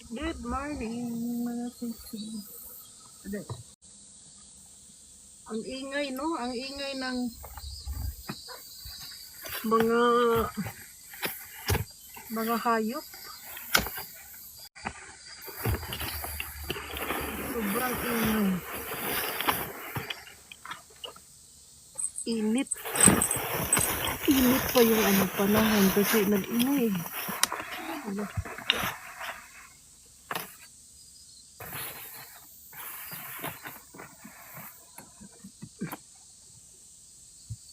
Good morning, mga sisi. Ang ingay, no? Ang ingay ng mga hayop. Sobrang ingay. Init. Init pa yung panahon kasi nag-ingay.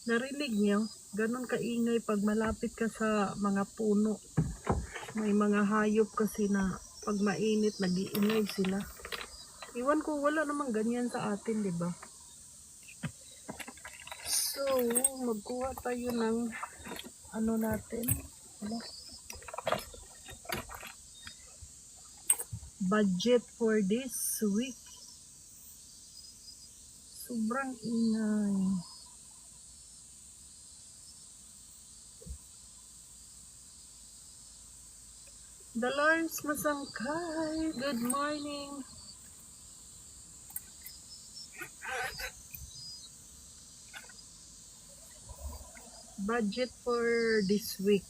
Narinig niyo? Ganon kaingay pag malapit ka sa mga puno. May mga hayop kasi na pag mainit, nag-iingay sila. Iwan ko, wala namang ganyan sa atin, di ba? So, magkuha tayo ng natin. Budget for this week. Sobrang ingay. Dalars Masangkay, good morning. Budget for this week.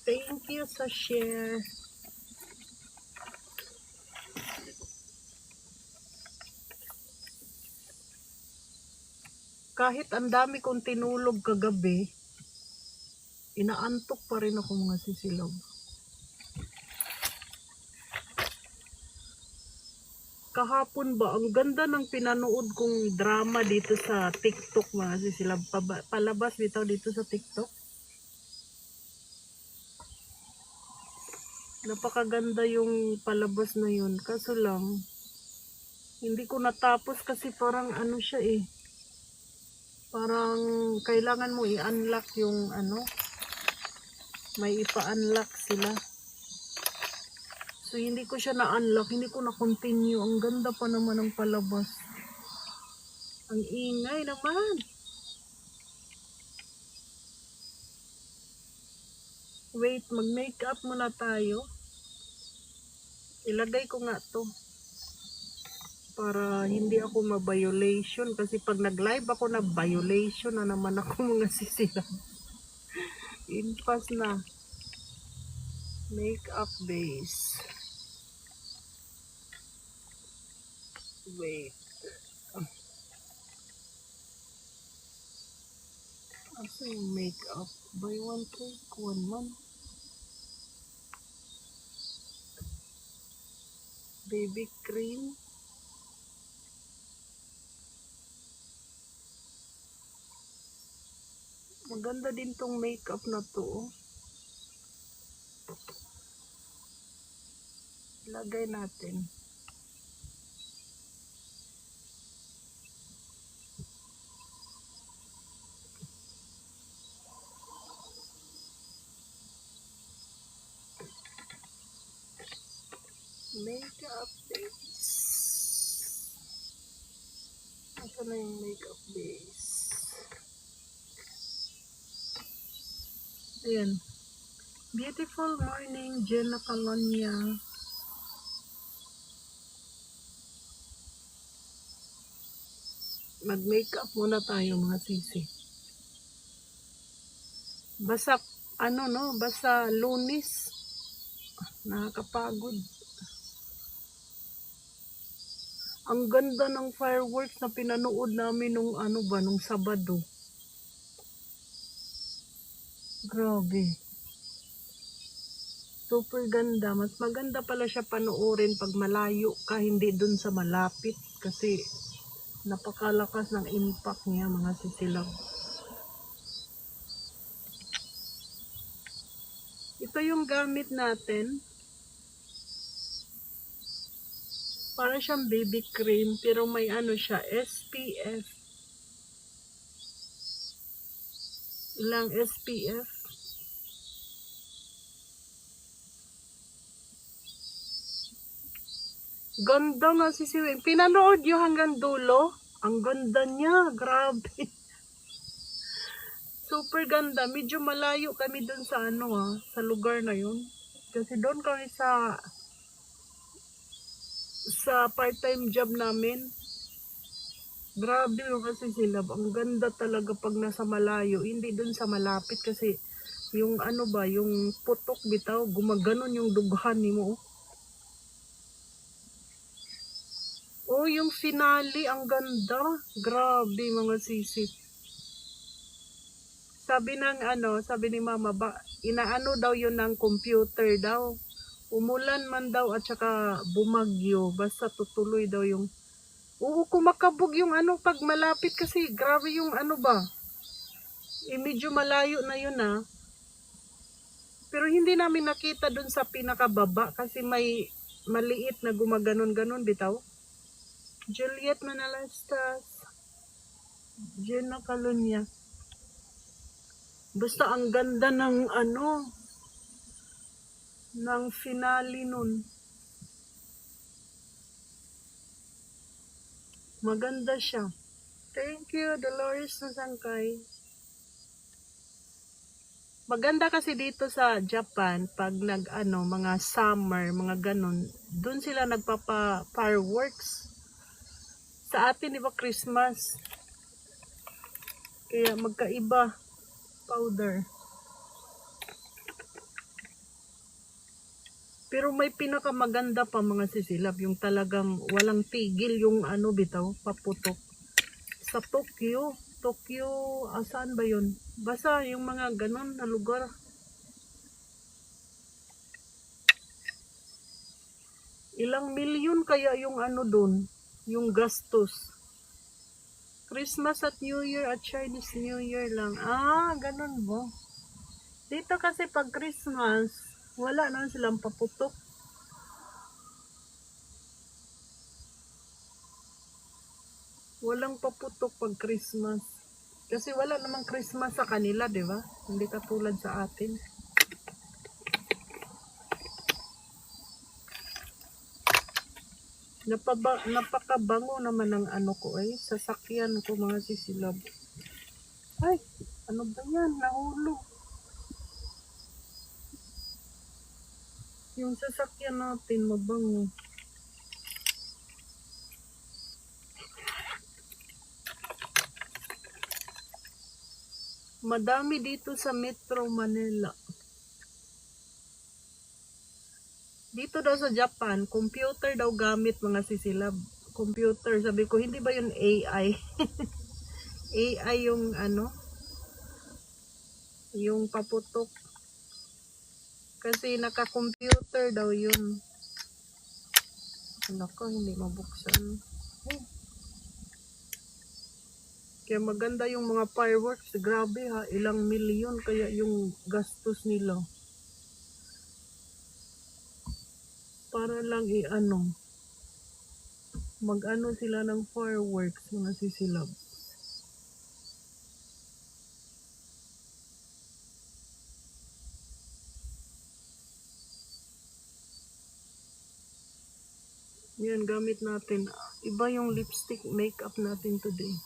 Thank you sa share. Kahit ang dami kong tinulog kagabi, inaantok pa rin ako, mga sisilog. Kahapon ba, ang ganda ng pinanood kong drama dito sa TikTok, mga sisilog. Palabas dito sa TikTok. Napakaganda yung palabas na yun. Kaso lang, hindi ko natapos kasi parang siya eh. Parang kailangan mo i-unlock yung may ipa-unlock sila. So hindi ko siya na-unlock, hindi ko na-continue. Ang ganda pa naman ng palabas. Ang ingay naman. Wait, mag-makeup muna tayo. Ilagay ko nga to para hindi ako ma-violation kasi pag nag-live ako na violation na naman ako, mga sisila. Inpas na. Makeup base. Wait. Asa yung makeup? Buy one take one man. Baby cream. Maganda din tong makeup na to. Ilagay natin. Makeup base. Asa na yung makeup base? Ayan. Beautiful morning, Jenna Calonia. Mag-makeup muna tayo, mga sisi. Basta, basta Lunes. Nakakapagod. Ang ganda ng fireworks na pinanood namin nung nung Sabado. Grabe. Super ganda. Mas maganda pala siya panoorin pag malayo ka, hindi dun sa malapit. Kasi napakalakas ng impact niya, mga sisilaw. Ito yung gamit natin. Para siyang baby cream, pero may siya, SPF. Ilang SPF? Ganda nga sisiwing. Pinanood yung hanggang dulo. Ang ganda niya. Grabe. Super ganda. Medyo malayo kami dun sa sa lugar na yun. Kasi doon kami sa part-time job namin. Grabe yung kasi sila. Ang ganda talaga pag nasa malayo. Hindi dun sa malapit kasi yung yung putok bitaw, gumaganon yung dughan ni mo. Oh, yung finale, ang ganda. Grabe mga sisip. Sabi ni mama, inaano daw yun ng computer daw. Umulan man daw at saka bumagyo. Basta tutuloy daw yung... Oo, kumakabog yung pag malapit kasi grabe yung medyo malayo na yun Pero hindi namin nakita dun sa pinakababa kasi may maliit na gumaganon-ganon bitaw. Juliet Manalastas, Jenna Calonia. Basta ang ganda ng ng finale nun. Maganda siya. Thank you, Dolores Nasangkay. Maganda kasi dito sa Japan pag mga summer, mga ganon, doon sila nagpapa fireworks. Sa atin, di ba, Christmas? Kaya magkaiba. Powder. Pero may pinakamaganda pa mga sisilab, yung talagang walang tigil yung bitaw, paputok. Sa Tokyo, saan ba yun? Basta yung mga ganon na lugar. Ilang milyon kaya yung dun, yung gastos. Christmas at New Year at Chinese New Year lang. Ganon ba? Dito kasi pag Christmas, wala na silang paputok. Walang paputok pag Christmas. Kasi wala namang Christmas sa kanila, di ba? Hindi katulad sa atin. Napakabango naman ng sasakyan ko mga sisilab. Ay, ano ba yan? Nahulog. Yung sasakyan natin mabango. Madami dito sa Metro Manila. Dito daw sa Japan, computer daw gamit mga sisilab. Computer, sabi ko, hindi ba yun AI? AI yung yung paputok. Kasi naka-computer daw yun. Nako, hindi mabuksan. Kaya maganda yung mga fireworks. Grabe ilang milyon kaya yung gastos nila. Para lang mag-ano sila ng fireworks, mga sisilab. Yan, gamit natin. Iba yung lipstick makeup natin today.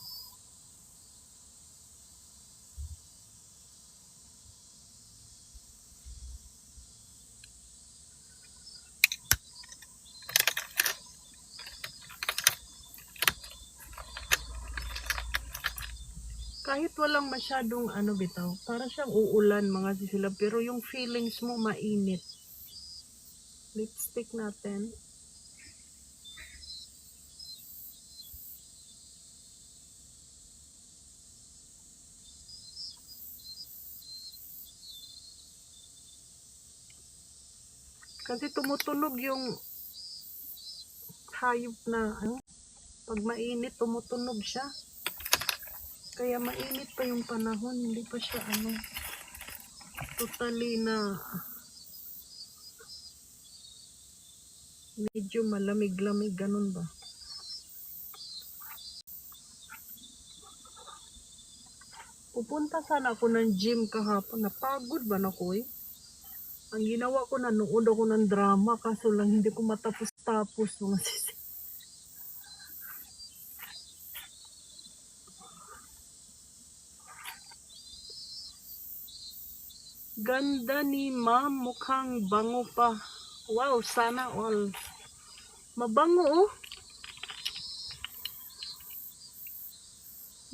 Kahit walang masyadong bitaw, para siyang uulan mga sisilab, pero yung feelings mo mainit. Lipstick natin. Kasi tumutunog yung hayop na pag mainit tumutunog siya. Kaya mainit pa yung panahon, hindi pa siya totally na medyo malamig-lamig, ganun ba? Pupunta sana ako ng gym kahapon. Napagod ba na ko Ang ginawa ko, nanood ako ng drama, kaso lang hindi ko matapos-tapos mga sisi. Ganda ni ma'am, mukhang bango pa. Wow, sana all. Mabango oh.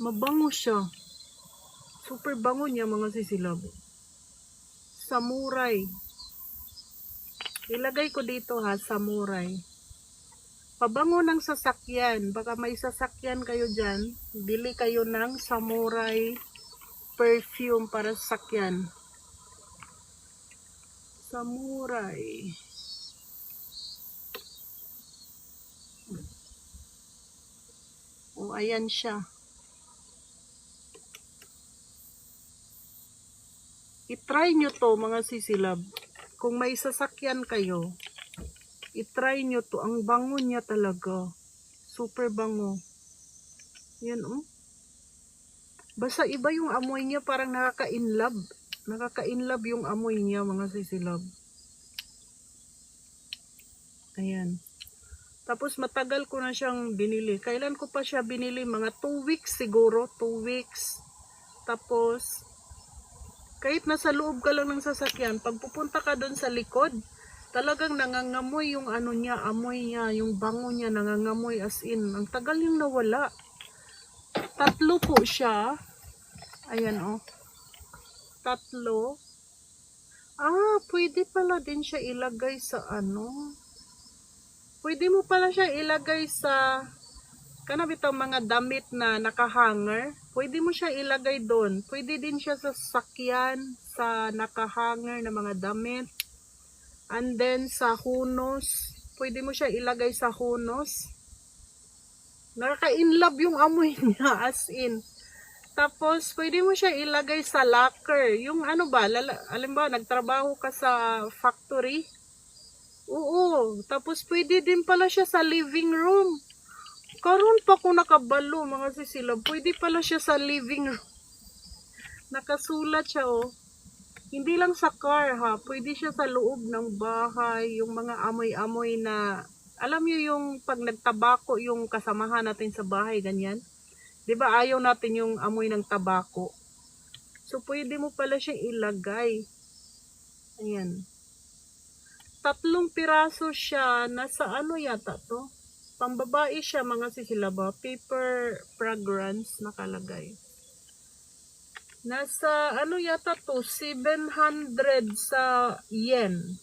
Mabango siya. Super bango niya mga sisilab. Samurai. Ilagay ko dito ha, samurai. Pabango ng sasakyan. Baka may sasakyan kayo dyan. Bili kayo ng samurai perfume para sa sasakyan. Samurai. O, ayan siya. I-try nyo to mga sisilab. Kung may sasakyan kayo, i-try nyo to. Ang bango niya talaga. Super bango. Yan oh. Basta iba yung amoy niya, parang nakaka-inlove. Nakaka-inlove yung amoy niya mga sisilab. Ayan. Tapos matagal ko na siyang binili. Kailan ko pa siya binili? Mga 2 weeks siguro. 2 weeks. Tapos, kahit nasa loob ka lang ng sasakyan, pag pupunta ka doon sa likod, talagang nangangamoy yung ano niya, amoy niya, yung bango niya, nangangamoy as in. Ang tagal yung nawala. 3 po siya. Ayan oh. 3. Pwede pala din siya ilagay sa ano. Pwede mo pala siya ilagay sa kanabitang mga damit na nakahanger. Pwede mo siya ilagay doon. Pwede din siya sa sasakyan, sa nakahanger na mga damit. And then sa hunos. Pwede mo siya ilagay sa hunos. Nakaka-inlove yung amoy niya as in. Tapos, pwede mo siya ilagay sa locker. Yung ano ba, alam ba, nagtrabaho ka sa factory? Oo. Tapos, pwede din pala siya sa living room. Karon pa ko nakabalo, mga sisilab. Pwede pala siya sa living room. Nakasulat siya, oh. Hindi lang sa car, ha. Pwede siya sa loob ng bahay. Yung mga amoy-amoy na, alam nyo yung pag nagtabako yung kasamahan natin sa bahay, ganyan. Diba ayaw natin yung amoy ng tabako. So, pwede mo pala siya ilagay. Ayan. 3 piraso siya. Nasa ano yata to? Pambabae siya mga sisilaba. Paper fragrance nakalagay. Nasa ano yata to? 700 sa yen.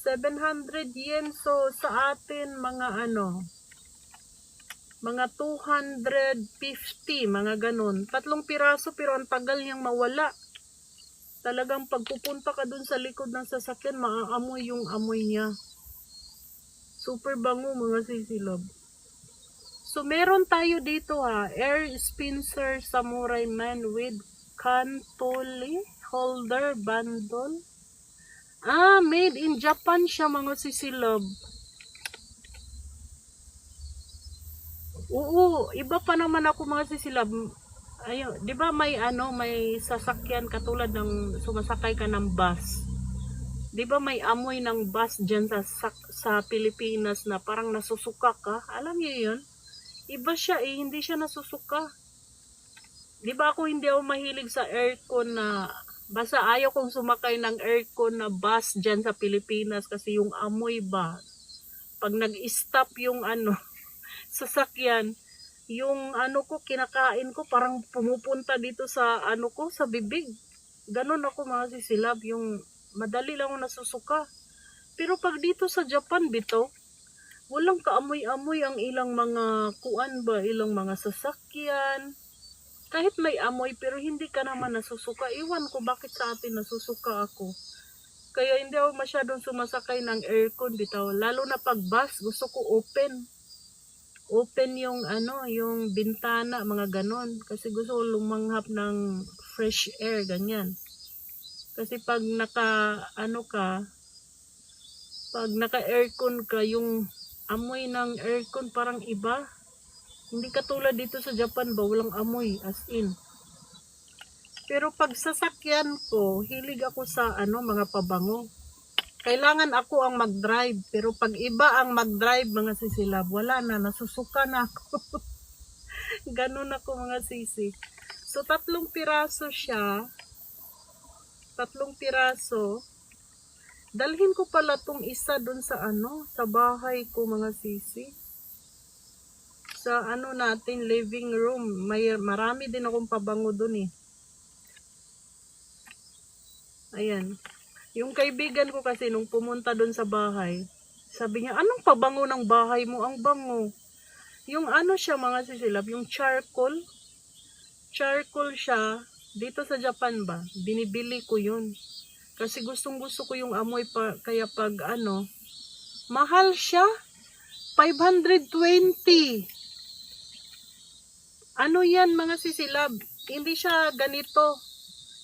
700 yen. So, sa atin mga ano, mga 250, mga ganun. 3 piraso pero ang tagal niyang mawala. Talagang pagpupunta ka dun sa likod ng sasakyan, maaamoy yung amoy niya. Super bango mga sisilab. So meron tayo dito ha, Air Spencer Samurai Man with Cantole Holder Bundle. Made in Japan siya mga sisilab. Oo, iba pa naman ako mga sisilab. Ayun, 'di ba may ano, may sasakyan katulad ng sumasakay ka ng bus. 'Di ba may amoy ng bus diyan sa Pilipinas na parang nasusuka ka? Alam niyo 'yun? Iba siya hindi siya nasusuka. 'Di ba ako hindi ako mahilig sa aircon na basta ayaw kong sumakay ng aircon na bus diyan sa Pilipinas kasi yung amoy ba pag nag-stop yung ano sasakyan, yung ano ko kinakain ko parang pumupunta dito sa ano ko sa bibig. Ganon ako mga sisilab, yung madali lang ako nasusuka. Pero pag dito sa Japan bito, walang kaamoy-amoy ang ilang mga kuan ba, ilang mga sasakyan. Kahit may amoy pero hindi ka naman nasusuka. Iwan ko bakit sa atin nasusuka ako. Kaya hindi ako masyadong sumasakay ng aircon bitaw. Lalo na pag bus, gusto ko open. Open yung ano, yung bintana, mga ganon. Kasi gusto ko lumanghap ng fresh air, ganyan. Kasi pag ano ka, pag naka-aircon ka, yung amoy ng aircon parang iba. Hindi katulad dito sa Japan ba, walang amoy, as in. Pero pag sasakyan ko, hilig ako sa ano, mga pabango. Kailangan ako ang mag-drive. Pero pag iba ang mag-drive, mga sisilab, wala na, nasusuka na ako. Ganun ako mga sisi. So, 3 piraso siya. 3 3 piraso. Dalhin ko pala tong isa dun sa sa bahay ko mga sisi. Sa natin, living room. Marami din akong pabango dun eh. Ayan. Yung kaibigan ko kasi nung pumunta dun sa bahay, sabi niya, anong pabango ng bahay mo? Ang bango. Yung siya mga sisilab, yung charcoal. Charcoal siya. Dito sa Japan ba? Binibili ko yun. Kasi gustong gusto ko yung amoy pa, kaya pag mahal siya. 520. Ano yan mga sisilab? Hindi siya ganito.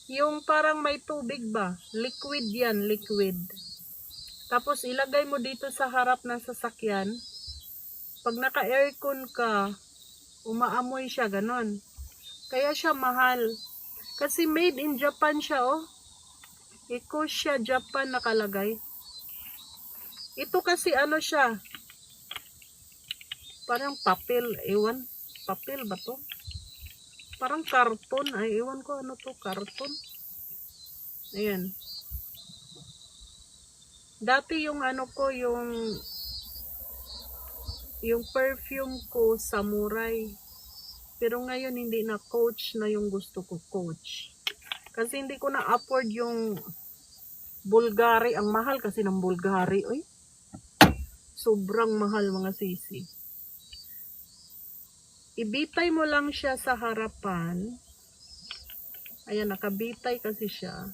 Yung parang may tubig ba? Liquid yan, liquid. Tapos ilagay mo dito sa harap ng sasakyan. Pag naka-aircon ka, umaamoy siya, ganon. Kaya siya mahal. Kasi made in Japan siya, oh. Ecosia Japan nakalagay. Ito kasi siya. Parang papel, ewan. Papel ba to? Parang karton. Ay, ewan ko ano to, karton. Ayan. Dati yung ko, yung perfume ko, Samurai. Pero ngayon hindi na Coach na yung gusto ko, Coach. Kasi hindi ko na afford yung Bulgari. Ang mahal kasi ng Bulgari. Oy. Sobrang mahal mga sisi. Ibitay mo lang siya sa harapan. Ayan, nakabitay kasi siya.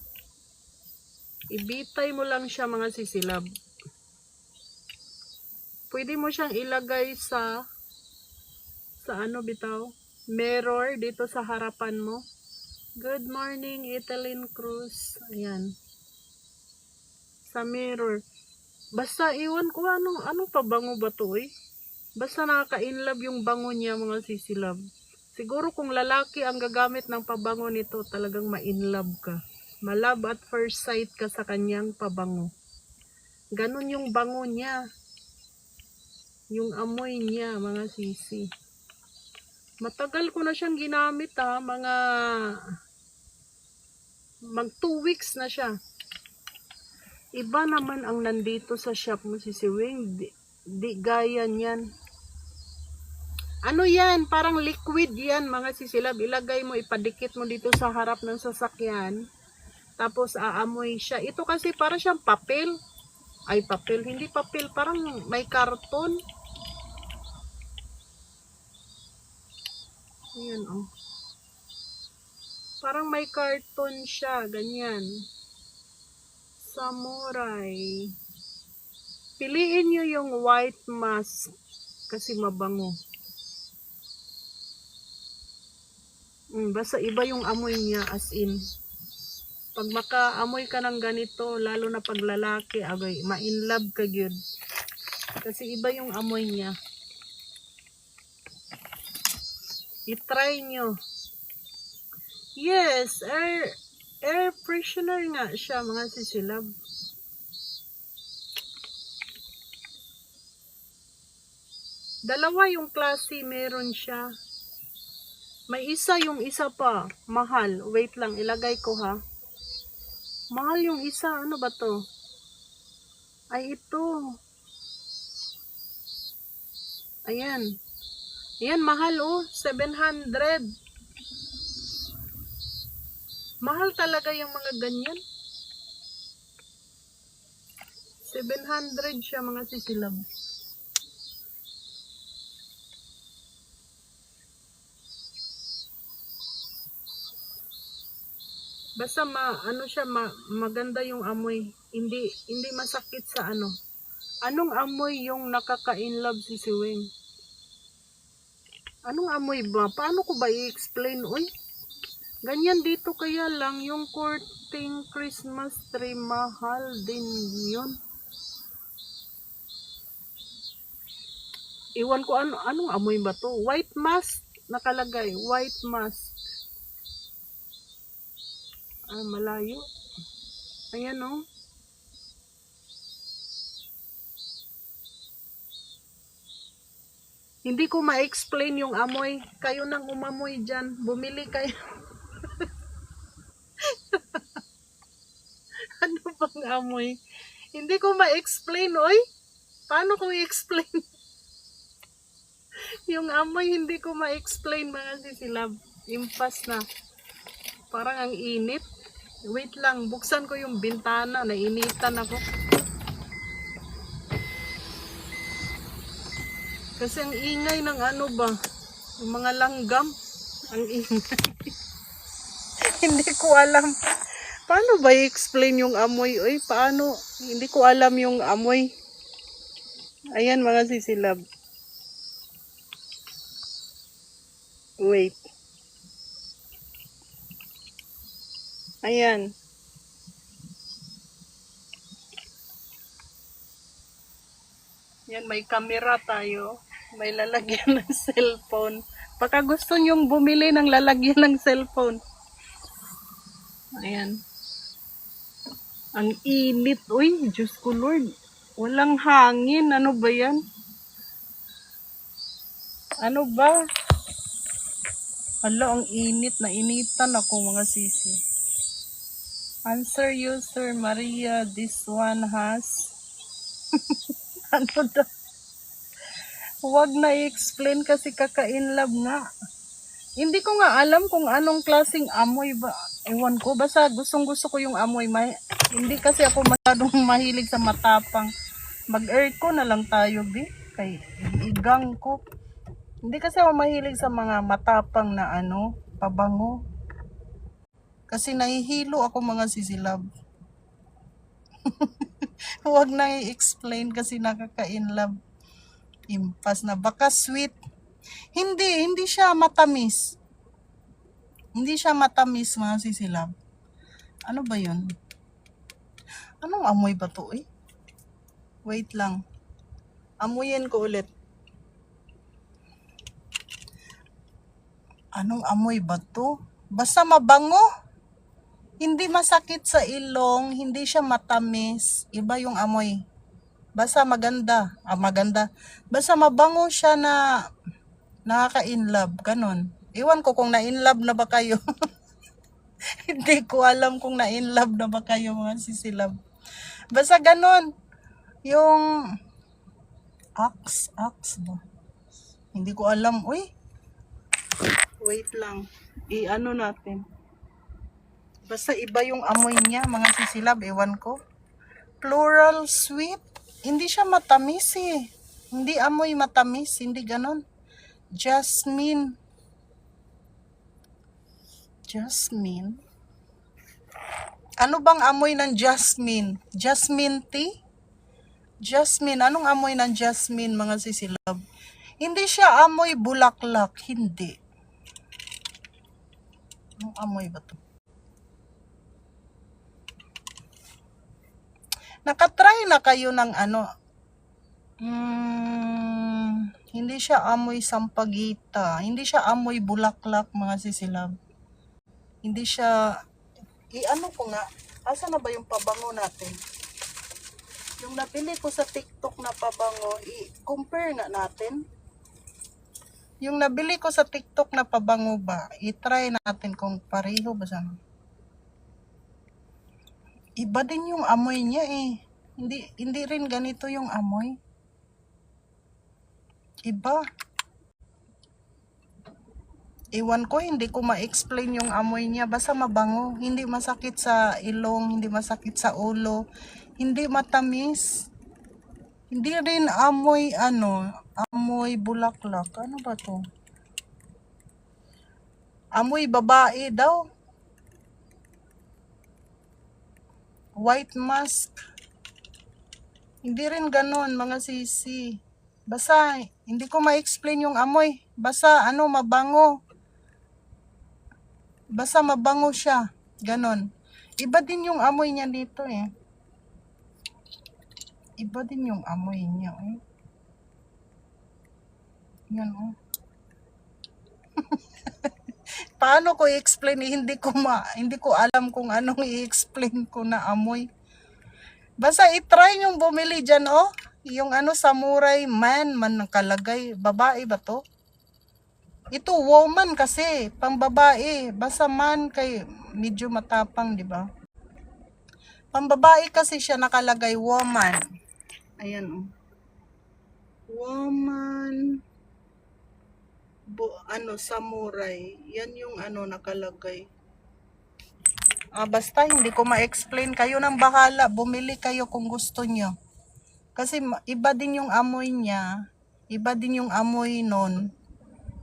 Ibitay mo lang siya mga sisilab. Pwede mo siyang ilagay sa bitaw? Mirror dito sa harapan mo. Good morning, Etelyn Cruz. Ayan. Sa mirror. Basta iwan ko anong pabango ba to eh. Basta nakaka-inlove yung bango niya mga sisilab. Siguro kung lalaki ang gagamit ng pabango nito, talagang ma-inlove ka. Ma-love at first sight ka sa kanyang pabango. Ganon yung bango niya. Yung amoy niya mga sisi. Matagal ko na siyang ginamit mga mag 2 weeks na siya. Iba naman ang nandito sa shop mo sisiwing. Di gaya niyan. Ano yan? Parang liquid yan mga sisilab. Ilagay mo, ipadikit mo dito sa harap ng sasakyan. Tapos aamoy siya. Ito kasi para siyang papel. Ay papel, hindi papel. Parang may karton. Ayan oh. Parang may karton siya. Ganyan. Samurai. Piliin nyo yung white mask. Kasi mabango. Basta iba yung amoy niya as in. Pag makaamoy ka ng ganito, lalo na pag lalaki, agay, ma-inlove ka gyud. Kasi iba yung amoy niya. I-try nyo. Yes, air freshener nga siya mga sisilab. Dalawa yung klase, meron siya. May isa yung isa pa, mahal. Wait lang, ilagay ko ha. Mahal yung isa, ano ba to? Ay ito. Ayan. Ayan, mahal oh, 700. Mahal talaga yung mga ganyan. 700 siya mga sisilab. Basta maganda yung amoy. Hindi masakit sa Anong amoy yung nakaka-inlove si Siwing? Anong amoy ba? Paano ko ba i-explain? Uy, ganyan dito kaya lang yung courting Christmas tree, mahal din yun. Iwan ko anong amoy ba to? White mask nakalagay. White mask. Malayo. Ayan oh. Hindi ko ma-explain yung amoy. Kayo nang umamoy dyan. Bumili kayo. matapang amoy. Hindi ko ma-explain, oy. Paano ko i-explain? Yung amoy, hindi ko ma-explain mga sisilab. Impas na. Parang ang init. Wait lang, buksan ko yung bintana. Nainitan ako. Kasi ang ingay ng ano ba? Yung mga langgam. Ang ingay. Hindi ko alam. Paano ba i-explain yung amoy? Oy, paano? Hindi ko alam yung amoy. Ayan mga sisilab. Wait. Ayan. Yan, may camera tayo. May lalagyan ng cellphone. Baka gusto nyong bumili ng lalagyan ng cellphone. Ayan. Ang init. Uy, Diyos ko Lord. Walang hangin. Ano ba yan? Ano ba? Hala, ang init. Nainitan ako mga sisi. Answer user Maria. This one has... ano daw? Huwag na i-explain kasi kaka-inlove nga. Hindi ko nga alam kung anong klaseng amoy ba. Ewan ko, basta gustong-gusto ko yung amoy. Hindi kasi ako masyadong mahilig sa matapang. Mag-aircon na lang tayo, bi. Kay igang ko. Hindi kasi ako mahilig sa mga matapang na ano, pabango. Kasi nahihilo ako mga sisilab. Huwag na i-explain kasi nakaka-inlove. Impas na. Baka sweet. Hindi siya matamis. Hindi siya matamis mga sisilab. Ano ba yun? Anong amoy ba to eh? Wait lang. Amuyin ko ulit. Anong amoy ba to? Basta mabango. Hindi masakit sa ilong. Hindi siya matamis. Iba yung amoy. Basta maganda. Maganda. Basta mabango siya na nakaka-inlove. Ganon. Iwan ko kung na-inlove na ba kayo. Hindi ko alam kung na-inlove na ba kayo mga sisilab. Basta ganon. Yung axe ba? Hindi ko alam. Uy. Wait lang. I-ano natin. Basta iba yung amoy niya mga sisilab. Ewan ko. Floral sweet. Hindi siya matamis eh. Hindi amoy matamis. Hindi ganon. Jasmine. Jasmine? Ano bang amoy ng jasmine? Jasmine tea? Jasmine. Anong amoy ng jasmine mga sisilab? Hindi siya amoy bulaklak. Hindi. Anong amoy ba to? Nakatry na kayo ng ano? Hindi siya amoy sampagita. Hindi siya amoy bulaklak mga sisilab. Hindi siya, ano ko nga, asa na ba yung pabango natin? Yung nabili ko sa TikTok na pabango, i-compare nga natin. Yung nabili ko sa TikTok na pabango ba, i-try natin kung pareho ba sana. Iba din yung amoy niya eh. Hindi rin ganito yung amoy. Iba. Iwan ko, hindi ko ma-explain yung amoy niya. Basta mabango. Hindi masakit sa ilong, hindi masakit sa ulo. Hindi matamis. Hindi rin amoy amoy bulaklak. Ano ba to? Amoy babae daw. White musk. Hindi rin ganon mga sisi. Basta hindi ko ma-explain yung amoy. Basta mabango. Basta mabango siya. Ganon. Iba din yung amoy niya dito eh. Iba din yung amoy niya eh. Yan oh. Paano ko i-explain? Hindi ko alam kung anong i-explain ko na amoy. Basta i-try yung bumili dyan oh. Yung samurai man nakalagay. Babae ba to? Ito woman kasi, pang babae. Basta man kay medyo matapang, di ba? Pambabae kasi siya nakalagay woman. Ayan oh. Woman samurai. Yan yung nakalagay. Basta hindi ko ma-explain. Kayo nang bahala. Bumili kayo kung gusto nyo. Kasi iba din yung amoy niya. Iba din yung amoy nun.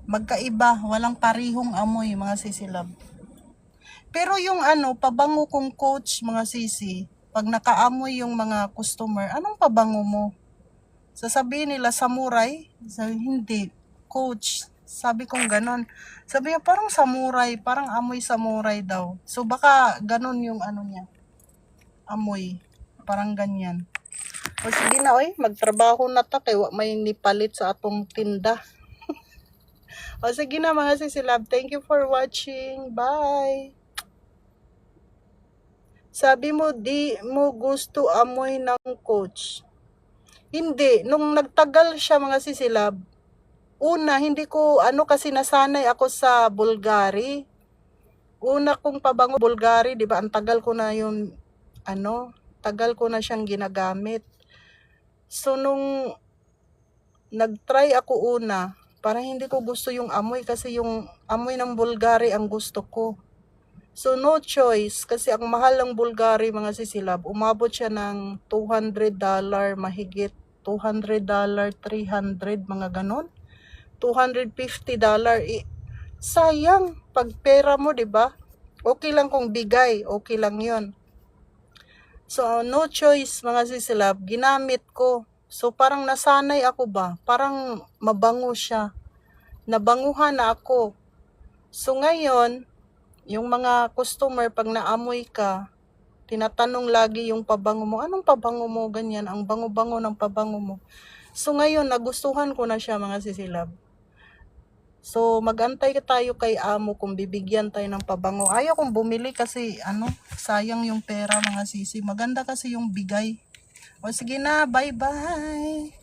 Magkaiba. Walang parihong amoy, mga sisilab. Pero yung pabango kong Coach, mga sisi, pag nakaamoy yung mga customer, anong pabango mo? Sasabihin nila samurai? Hindi. Coach. Sabi kong ganon. Sabi niya, parang samurai, parang amoy samurai daw. So baka ganon yung niya. Amoy. Parang ganyan. O sige na, oy, magtrabaho na ta kay may nipalit sa atong tinda. O sige na mga sisilab, thank you for watching. Bye! Sabi mo, di mo gusto amoy ng Coach. Hindi. Nung nagtagal siya mga sisilab, una, hindi ko, kasi nasanay ako sa Bulgari. Una kong pabango Bulgari, di ba? Ang tagal ko na yung, tagal ko na siyang ginagamit. So, nung nagtry ako una, parang hindi ko gusto yung amoy kasi yung amoy ng Bulgari ang gusto ko. So, no choice. Kasi ang mahal ng Bulgari, mga sisilab, umabot siya ng $200 mahigit. $200, $300, mga ganon. $250. Sayang, pag pera mo, di ba? Okay lang kung bigay, okay lang yon. So, no choice, mga sisilab, ginamit ko. So, parang nasanay ako ba? Parang mabango siya. Nabanguhan na ako. So, ngayon, yung mga customer, pag naamoy ka, tinatanong lagi yung pabango mo. Anong pabango mo? Ganyan, ang bango-bango ng pabango mo. So, ngayon, nagustuhan ko na siya, mga sisilab. So, magantay tayo kay amo kung bibigyan tayo ng pabango. Ayaw kong bumili kasi, sayang yung pera, mga sisi. Maganda kasi yung bigay. O, sige na, bye-bye!